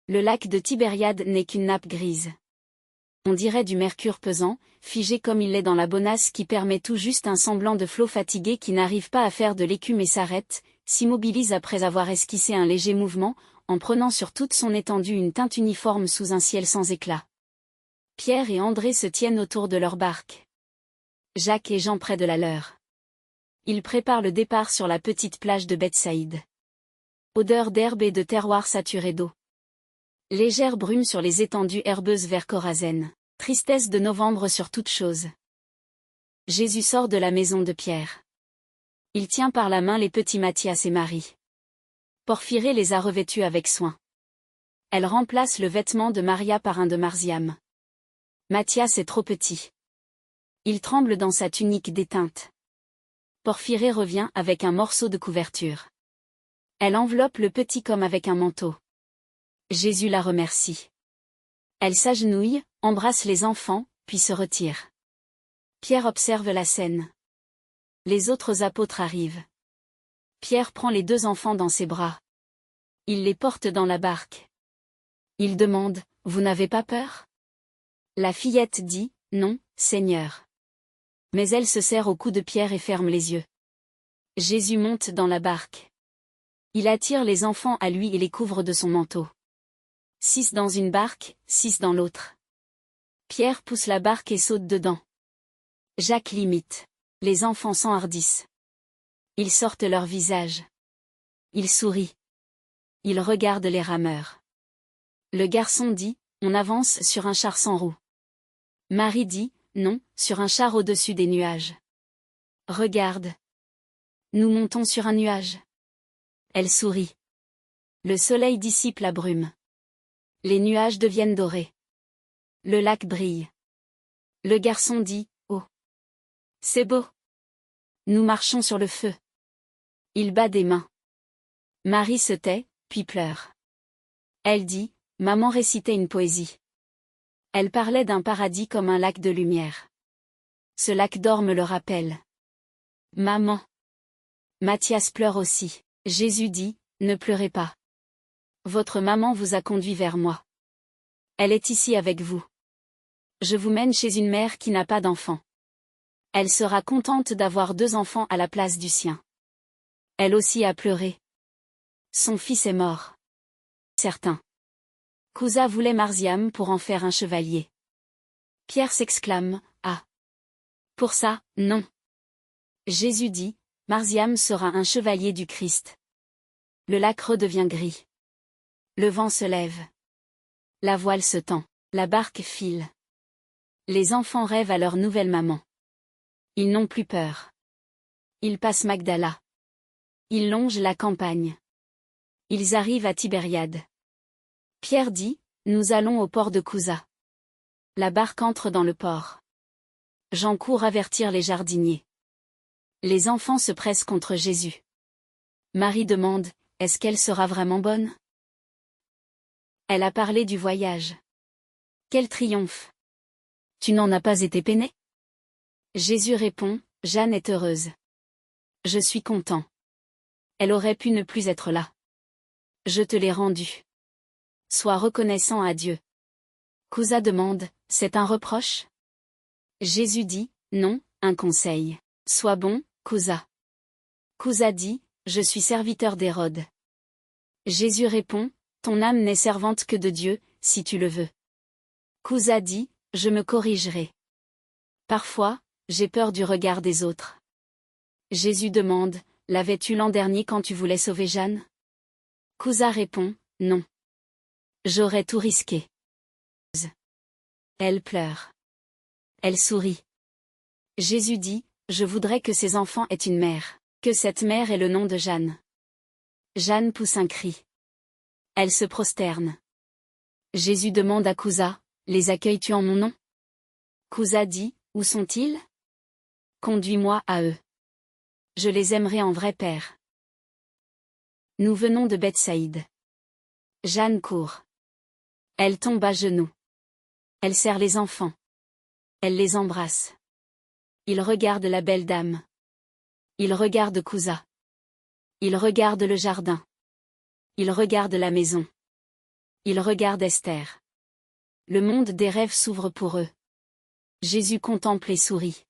Le lac de Tibériade n'est qu'une nappe grise. On dirait du mercure pesant, figé comme il l'est dans la bonasse qui permet tout juste un semblant de flot fatigué qui n'arrive pas à faire de l'écume et s'arrête, s'immobilise après avoir esquissé un léger mouvement, en prenant sur toute son étendue une teinte uniforme sous un ciel sans éclat. Pierre et André se tiennent autour de leur barque. Jacques et Jean près de la leur. Ils préparent le départ sur la petite plage de Bethsaïde. Odeur d'herbe et de terroir saturé d'eau. Légère brume sur les étendues herbeuses vers Chorazène. Tristesse de novembre sur toute chose. Jésus sort de la maison de Pierre. Il tient par la main les petits Matthias et Marie. Porphyrée les a revêtus avec soin. Elle remplace le vêtement de Maria par un de Marziam. Matthias est trop petit. Il tremble dans sa tunique déteinte. Porphyrée revient avec un morceau de couverture. Elle enveloppe le petit comme avec un manteau. Jésus la remercie. Elle s'agenouille, embrasse les enfants, puis se retire. Pierre observe la scène. Les autres apôtres arrivent. Pierre prend les deux enfants dans ses bras. Il les porte dans la barque. Il demande, « Vous n'avez pas peur ?» La fillette dit, « Non, Seigneur. » Mais elle se serre au cou de Pierre et ferme les yeux. Jésus monte dans la barque. Il attire les enfants à lui et les couvre de son manteau. 6 dans une barque, 6 dans l'autre. Pierre pousse la barque et saute dedans. Jacques l'imite. Les enfants s'enhardissent. Ils sortent leur visage. Ils sourient. Ils regardent les rameurs. Le garçon dit, « On avance sur un char sans roue. » Marie dit, « Non, sur un char au-dessus des nuages. » Regarde. Nous montons sur un nuage. Elle sourit. Le soleil dissipe la brume. Les nuages deviennent dorés. Le lac brille. Le garçon dit, « Oh! C'est beau! Nous marchons sur le feu. » Il bat des mains. Marie se tait, puis pleure. Elle dit, « Maman récitait une poésie. Elle parlait d'un paradis comme un lac de lumière. Ce lac d'or me le rappelle. » Maman. Matthias pleure aussi. Jésus dit, « Ne pleurez pas. Votre maman vous a conduit vers moi. Elle est ici avec vous. Je vous mène chez une mère qui n'a pas d'enfant. Elle sera contente d'avoir 2 enfants à la place du sien. Elle aussi a pleuré. Son fils est mort. Certain. Cousa voulait Marziam pour en faire un chevalier. Pierre s'exclame, « Ah! Pour ça, non. » Jésus dit, « Marziam sera un chevalier du Christ. » Le lac redevient gris. Le vent se lève. La voile se tend. La barque file. Les enfants rêvent à leur nouvelle maman. Ils n'ont plus peur. Ils passent Magdala. Ils longent la campagne. Ils arrivent à Tibériade. Pierre dit, « Nous allons au port de Cousa. » La barque entre dans le port. Jean court avertir les jardiniers. Les enfants se pressent contre Jésus. Marie demande, « Est-ce qu'elle sera vraiment bonne ?» Elle a parlé du voyage. Quel triomphe! Tu n'en as pas été peiné? Jésus répond, « Jeanne est heureuse. Je suis content. Elle aurait pu ne plus être là. Je te l'ai rendue. Sois reconnaissant à Dieu. » Cousa demande, « C'est un reproche ?» Jésus dit, « Non, un conseil. Sois bon, Cousa. » Cousa dit, « Je suis serviteur d'Hérode. » Jésus répond, « Ton âme n'est servante que de Dieu, si tu le veux. » Cousa dit, « Je me corrigerai. Parfois, j'ai peur du regard des autres. » Jésus demande, « L'avais-tu l'an dernier quand tu voulais sauver Jeanne ?» Cousa répond, « Non. J'aurais tout risqué. » Elle pleure. Elle sourit. Jésus dit, « Je voudrais que ces enfants aient une mère, que cette mère ait le nom de Jeanne. » Jeanne pousse un cri. Elle se prosterne. Jésus demande à Cousa, « Les accueilles-tu en mon nom ?» Cousa dit, « Où sont-ils ? Conduis-moi à eux. Je les aimerai en vrai père. » Nous venons de Bethsaïde. Jeanne court. Elle tombe à genoux. Elle serre les enfants. Elle les embrasse. Il regarde la belle dame. Il regarde Cousa. Il regarde le jardin. Il regarde la maison. Ils regardent Esther. Le monde des rêves s'ouvre pour eux. Jésus contemple et sourit.